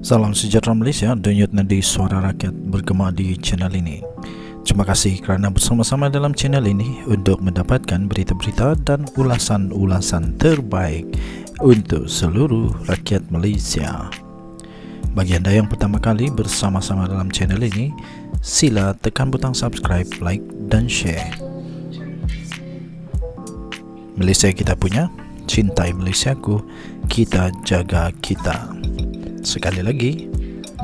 Salam sejahtera Malaysia, denyut nadi suara rakyat bergema di channel ini. Terima kasih kerana bersama-sama dalam channel ini untuk mendapatkan berita-berita dan ulasan-ulasan terbaik untuk seluruh rakyat Malaysia. Bagi anda yang pertama kali bersama-sama dalam channel ini, sila tekan butang subscribe, like dan share. Malaysia kita punya, cintai Malaysiaku, kita jaga kita. Sekali lagi,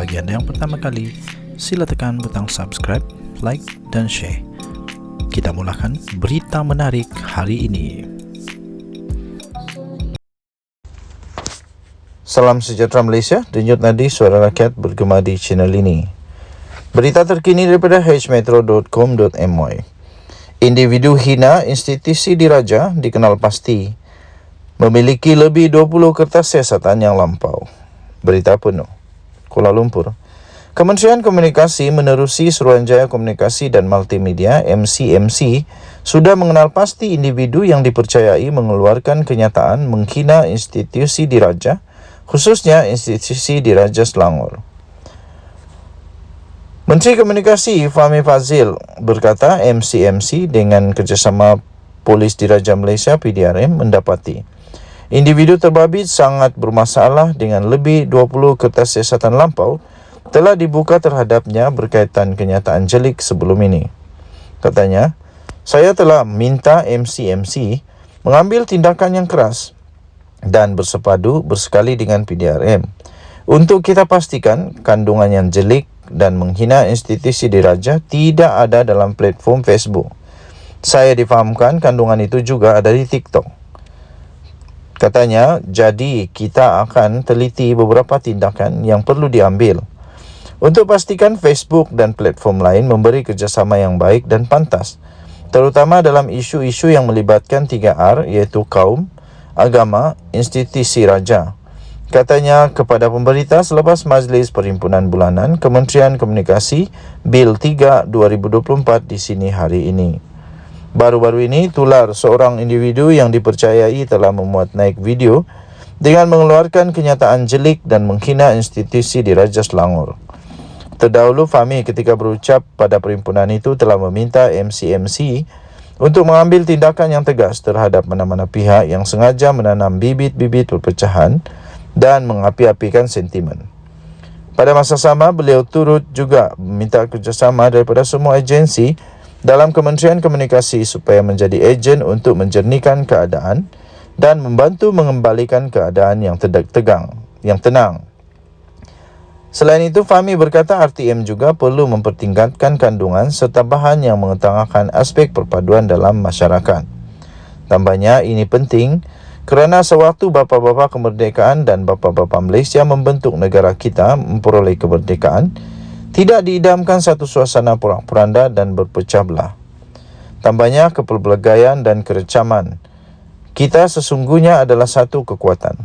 bagi anda yang pertama kali, sila tekan butang subscribe, like dan share. Kita mulakan berita menarik hari ini. Salam sejahtera Malaysia, denyut nadi suara rakyat bergema di channel ini. Berita terkini daripada hmetro.com.my. Individu hina institusi diraja dikenal pasti memiliki lebih 20 kertas siasatan yang lampau. Berita penuh. Kuala Lumpur. Kementerian Komunikasi menerusi Suruhanjaya Komunikasi dan Multimedia MCMC sudah mengenal pasti individu yang dipercayai mengeluarkan kenyataan menghina institusi diraja, khususnya institusi diraja Selangor. Menteri Komunikasi Fahmi Fadzil berkata MCMC dengan kerjasama Polis Diraja Malaysia PDRM mendapati individu terbabit sangat bermasalah dengan lebih 20 kertas siasatan lampau telah dibuka terhadapnya berkaitan kenyataan jelik sebelum ini. Katanya, saya telah minta MCMC mengambil tindakan yang keras dan bersepadu bersekali dengan PDRM untuk kita pastikan kandungan yang jelik dan menghina institusi diraja tidak ada dalam platform Facebook. Saya difahamkan kandungan itu juga ada di TikTok. Katanya, jadi kita akan teliti beberapa tindakan yang perlu diambil untuk pastikan Facebook dan platform lain memberi kerjasama yang baik dan pantas, terutama dalam isu-isu yang melibatkan 3R iaitu kaum, agama, institusi raja. Katanya kepada pemberita selepas Majlis Perhimpunan Bulanan Kementerian Komunikasi Bil 3 2024 di sini hari ini. Baru-baru ini, tular seorang individu yang dipercayai telah memuat naik video dengan mengeluarkan kenyataan jelik dan menghina institusi diraja Selangor. Terdahulu, Fahmi ketika berucap pada perhimpunan itu telah meminta MCMC untuk mengambil tindakan yang tegas terhadap mana-mana pihak yang sengaja menanam bibit-bibit perpecahan dan mengapi-apikan sentimen. Pada masa sama, beliau turut juga meminta kerjasama daripada semua agensi dalam Kementerian Komunikasi supaya menjadi ejen untuk menjernihkan keadaan dan membantu mengembalikan keadaan yang tenang. Selain itu, Fahmi berkata RTM juga perlu mempertingkatkan kandungan serta bahan yang mengutamakan aspek perpaduan dalam masyarakat. Tambahnya, ini penting kerana sewaktu bapa-bapa kemerdekaan dan bapa-bapa Malaysia membentuk negara kita memperoleh kemerdekaan, tidak diidamkan satu suasana porak-poranda dan berpecah belah. Tambahnya, kepelbagaian dan kerecaman kita sesungguhnya adalah satu kekuatan.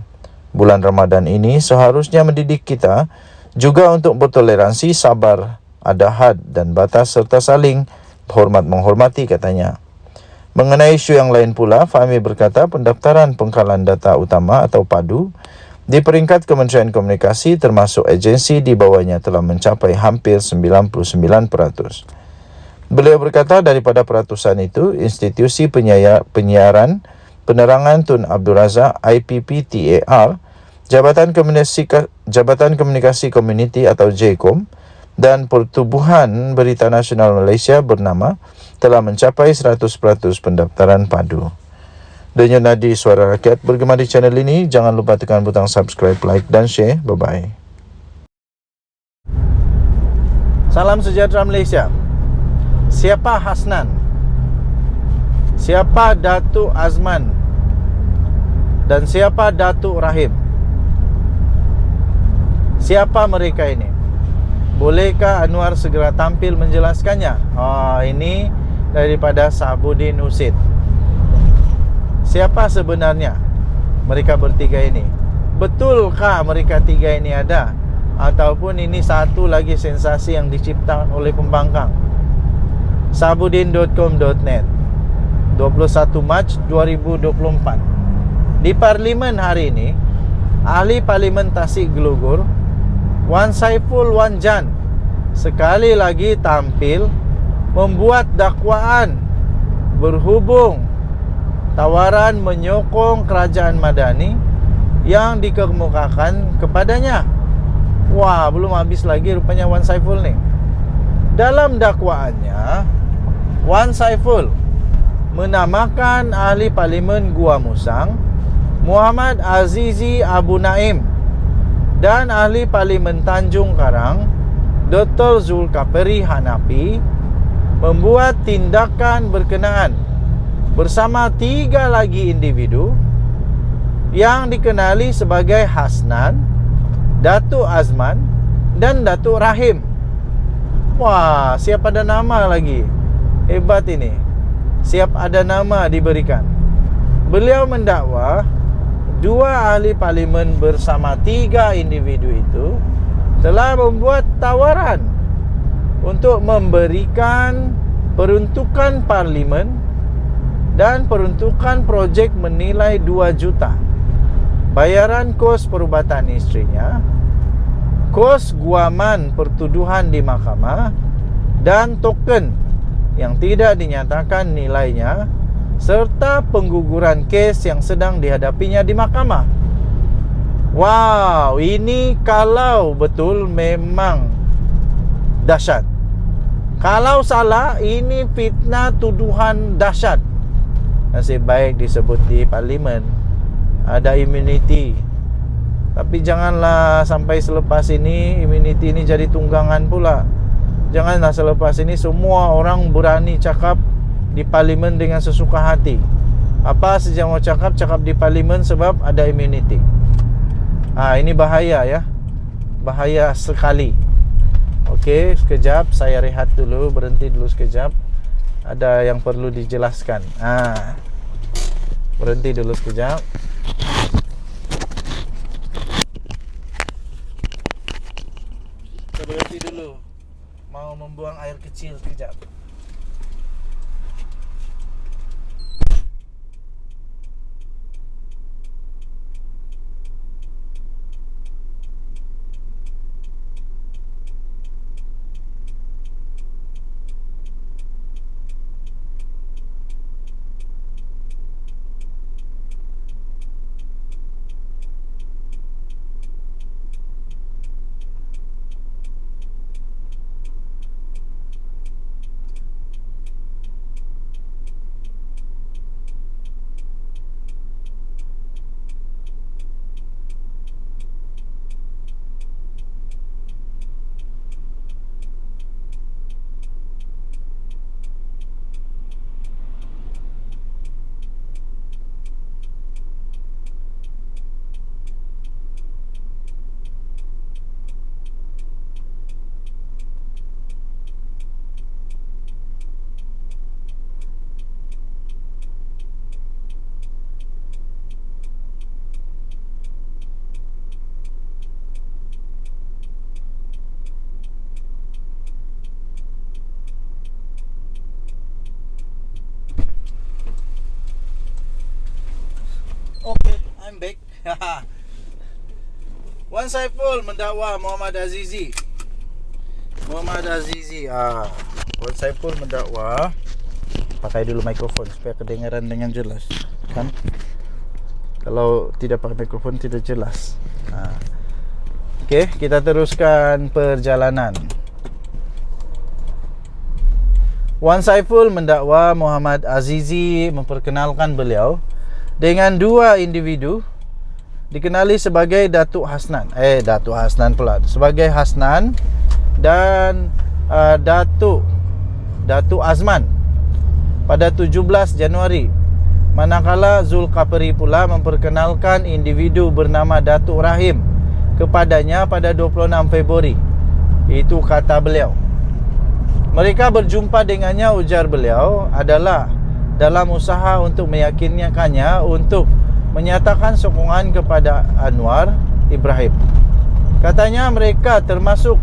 Bulan Ramadan ini seharusnya mendidik kita juga untuk bertoleransi, sabar, ada had dan batas serta saling hormat-menghormati, katanya. Mengenai isu yang lain pula, Fahmi berkata pendaftaran pengkalan data utama atau PADU di peringkat Kementerian Komunikasi termasuk agensi di bawahnya telah mencapai hampir 99%. Beliau berkata daripada peratusan itu, institusi penyiaran penerangan Tun Abdul Razak IPPTAR, Jabatan Komunikasi Komuniti atau JKOM dan Pertubuhan Berita Nasional Malaysia bernama telah mencapai 100% pendaftaran PADU. Denyut nadi suara rakyat bergema di channel ini. Jangan lupa tekan butang subscribe, like dan share. Bye-bye. Salam sejahtera Malaysia. Siapa Hasnan? Siapa Datuk Azman? Dan siapa Datuk Rahim? Siapa mereka ini? Bolehkah Anwar segera tampil menjelaskannya? Ini daripada Sahabudin Husid. Siapa sebenarnya mereka bertiga ini? Betulkah mereka tiga ini ada? Ataupun ini satu lagi sensasi yang diciptakan oleh pembangkang? Sabudin.com.net 21 Mac 2024. Di Parlimen hari ini, Ahli Parlimen Tasik Gelugor Wan Saiful Wan Jan sekali lagi tampil membuat dakwaan berhubung tawaran menyokong kerajaan Madani yang dikemukakan kepadanya. Wah, belum habis lagi rupanya Wan Saiful nih. Dalam dakwaannya, Wan Saiful menamakan ahli parlimen Gua Musang Muhammad Azizi Abu Naim dan ahli parlimen Tanjung Karang Dr. Zulkifli Hanafi membuat tindakan berkenaan bersama 3 lagi individu yang dikenali sebagai Hasnan, Datuk Azman dan Datuk Rahim. Wah, siap ada nama lagi. Hebat ini. Siap ada nama diberikan. Beliau mendakwa 2 ahli parlimen bersama 3 individu itu telah membuat tawaran untuk memberikan peruntukan parlimen dan peruntukan projek menilai 2 juta. Bayaran kos perubatan isterinya, kos guaman pertuduhan di mahkamah, dan token yang tidak dinyatakan nilainya, serta pengguguran kes yang sedang dihadapinya di mahkamah. Wow, ini kalau betul memang dahsyat. Kalau salah, ini fitnah tuduhan dahsyat. Nasib baik disebut di parlimen ada immunity. Tapi janganlah sampai selepas ini immunity ini jadi tunggangan pula. Janganlah selepas ini semua orang berani cakap di parlimen dengan sesuka hati. Apa saja mau cakap di parlimen sebab ada immunity. Ini bahaya ya. Bahaya sekali. Okey, sekejap saya rehat dulu, berhenti dulu sekejap. Ada yang perlu dijelaskan. Berhenti dulu sekejap. Kita berhenti dulu. Mau membuang air kecil sekejap. Okay, I'm back. Wan Saiful mendakwa Muhammad Azizi. Wan Saiful mendakwa. Pakai dulu mikrofon supaya kedengaran dengan jelas, kan? Kalau tidak pakai mikrofon tidak jelas. Okey, kita teruskan perjalanan. Wan Saiful mendakwa Muhammad Azizi memperkenalkan beliau dengan 2 individu dikenali sebagai Datuk Hasnan. Datuk Hasnan pula. Sebagai Hasnan dan Datuk Azman pada 17 Januari. Manakala Zulkifli pula memperkenalkan individu bernama Datuk Rahim kepadanya pada 26 Februari. Itu kata beliau. Mereka berjumpa dengannya, ujar beliau, adalah dalam usaha untuk meyakinkannya untuk menyatakan sokongan kepada Anwar Ibrahim. Katanya mereka termasuk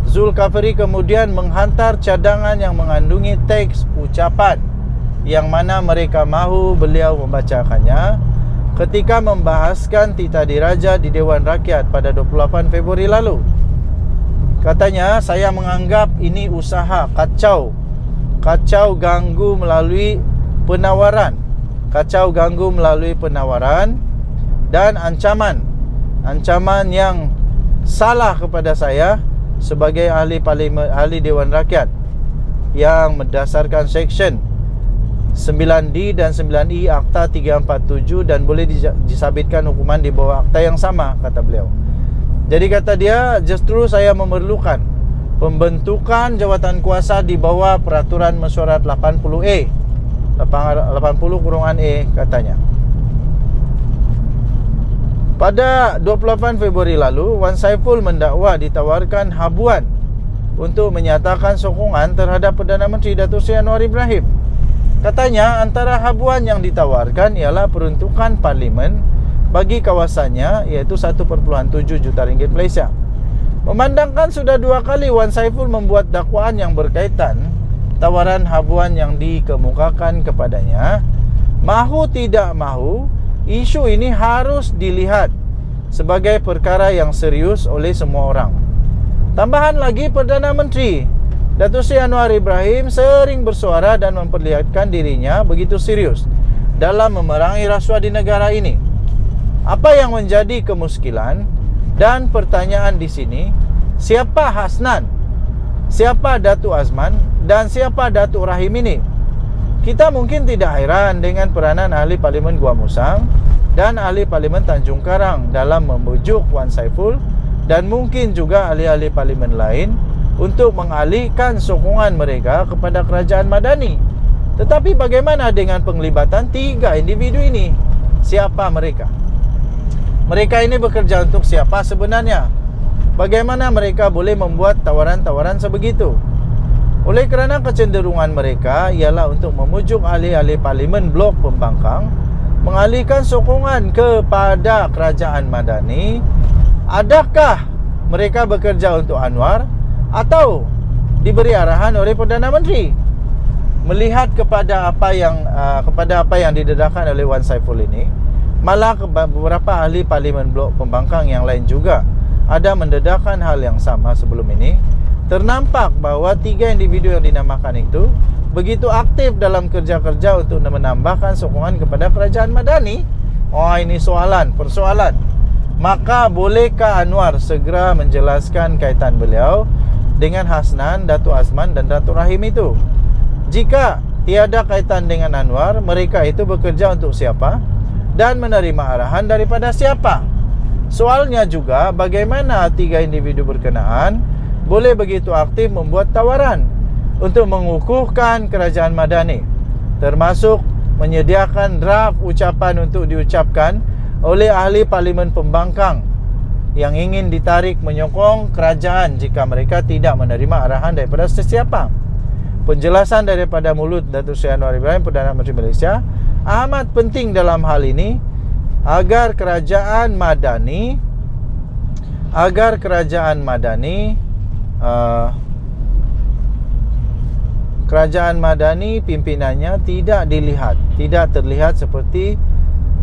Zulkifli kemudian menghantar cadangan yang mengandungi teks ucapan yang mana mereka mahu beliau membacakannya ketika membahaskan Tita Diraja di Dewan Rakyat pada 28 Februari lalu. Katanya, saya menganggap ini usaha kacau ganggu melalui penawaran. Kacau ganggu melalui penawaran dan ancaman yang salah kepada saya sebagai ahli parlimen, ahli Dewan Rakyat yang berdasarkan seksyen 9D dan 9E Akta 347 dan boleh disabitkan hukuman di bawah akta yang sama, kata beliau. Jadi kata dia, justru saya memerlukan pembentukan jawatan kuasa di bawah peraturan mesyuarat 80E 80/E katanya. Pada 28 Februari lalu, Wan Saiful mendakwa ditawarkan habuan untuk menyatakan sokongan terhadap Perdana Menteri Datuk Seri Anwar Ibrahim. Katanya antara habuan yang ditawarkan ialah peruntukan parlimen bagi kawasannya, iaitu 1.7 juta ringgit Malaysia. Memandangkan sudah 2 kali Wan Saiful membuat dakwaan yang berkaitan tawaran habuan yang dikemukakan kepadanya, mahu tidak mahu, isu ini harus dilihat sebagai perkara yang serius oleh semua orang. Tambahan lagi, Perdana Menteri Datuk Seri Anwar Ibrahim sering bersuara dan memperlihatkan dirinya begitu serius dalam memerangi rasuah di negara ini. Apa yang menjadi kemuskilan dan pertanyaan di sini, siapa Hasnan, siapa Datuk Azman dan siapa Datuk Rahim ini? Kita mungkin tidak heran dengan peranan ahli parlimen Gua Musang dan ahli parlimen Tanjung Karang dalam membujuk Wan Saiful dan mungkin juga ahli-ahli parlimen lain untuk mengalihkan sokongan mereka kepada kerajaan Madani. Tetapi bagaimana dengan penglibatan 3 individu ini? Siapa mereka? Mereka ini bekerja untuk siapa sebenarnya? Bagaimana mereka boleh membuat tawaran-tawaran sebegitu? Oleh kerana kecenderungan mereka ialah untuk memujuk ahli-ahli parlimen blok pembangkang mengalihkan sokongan kepada kerajaan Madani, adakah mereka bekerja untuk Anwar atau diberi arahan oleh Perdana Menteri? Melihat kepada apa yang didedahkan oleh Wan Saiful ini, malah beberapa ahli parlimen blok pembangkang yang lain juga ada mendedahkan hal yang sama sebelum ini. Ternampak bahawa 3 individu yang dinamakan itu begitu aktif dalam kerja-kerja untuk menambahkan sokongan kepada kerajaan Madani. Ini persoalan. Maka bolehkah Anwar segera menjelaskan kaitan beliau dengan Hasnan, Datuk Azman dan Datuk Rahim itu? Jika tiada kaitan dengan Anwar, mereka itu bekerja untuk siapa dan menerima arahan daripada siapa? Soalnya juga, bagaimana 3 individu berkenaan boleh begitu aktif membuat tawaran untuk mengukuhkan kerajaan Madani, termasuk menyediakan draft ucapan untuk diucapkan oleh ahli parlimen pembangkang yang ingin ditarik menyokong kerajaan jika mereka tidak menerima arahan daripada sesiapa. Penjelasan daripada mulut Datuk Seri Anwar Ibrahim, Perdana Menteri Malaysia, amat penting dalam hal ini agar kerajaan Madani pimpinannya tidak terlihat seperti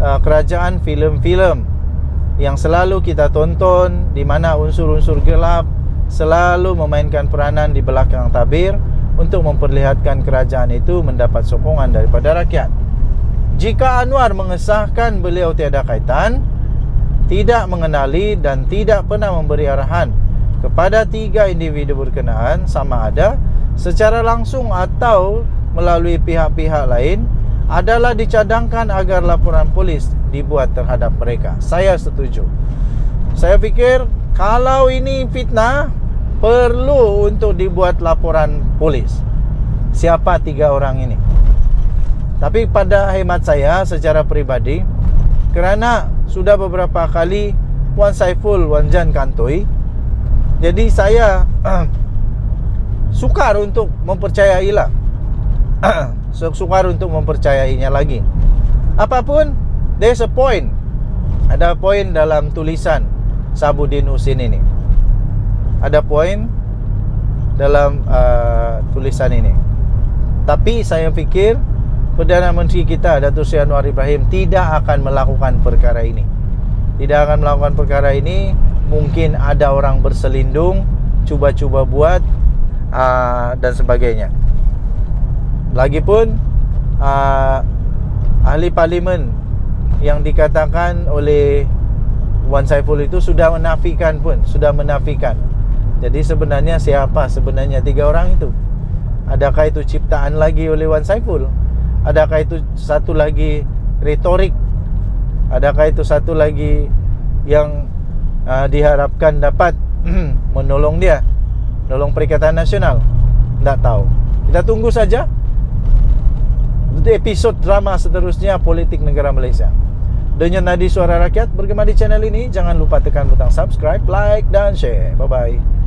kerajaan filem-filem yang selalu kita tonton, di mana unsur-unsur gelap selalu memainkan peranan di belakang tabir untuk memperlihatkan kerajaan itu mendapat sokongan daripada rakyat. Jika Anwar mengesahkan beliau tiada kaitan, tidak mengenali dan tidak pernah memberi arahan kepada 3 individu berkenaan, sama ada secara langsung atau melalui pihak-pihak lain, adalah dicadangkan agar laporan polis dibuat terhadap mereka. Saya setuju. Saya fikir kalau ini fitnah, perlu untuk dibuat laporan polis. Siapa 3 orang ini? Tapi pada hemat saya secara peribadi, kerana sudah beberapa kali Wan Saiful Wanjan kantoi, jadi saya sukar untuk mempercayailah sukar untuk mempercayainya lagi. Apapun, there's a point. Ada poin dalam tulisan Sabudin Husin ini. Ada poin dalam tulisan ini. Tapi saya fikir Perdana Menteri kita Datuk Seri Anwar Ibrahim tidak akan melakukan perkara ini. Mungkin ada orang berselindung cuba-cuba buat dan sebagainya. Lagipun ahli parlimen yang dikatakan oleh Wan Saiful itu sudah menafikan. Jadi sebenarnya siapa sebenarnya 3 orang itu? Adakah itu ciptaan lagi oleh Wan Saiful? Adakah itu satu lagi retorik? Adakah itu satu lagi yang diharapkan dapat menolong dia, menolong Perikatan Nasional? Tak tahu. Kita tunggu saja episod drama seterusnya politik negara Malaysia. Denyut Nadi Suara Rakyat bergema di channel ini. Jangan lupa tekan butang subscribe, like dan share. Bye-bye.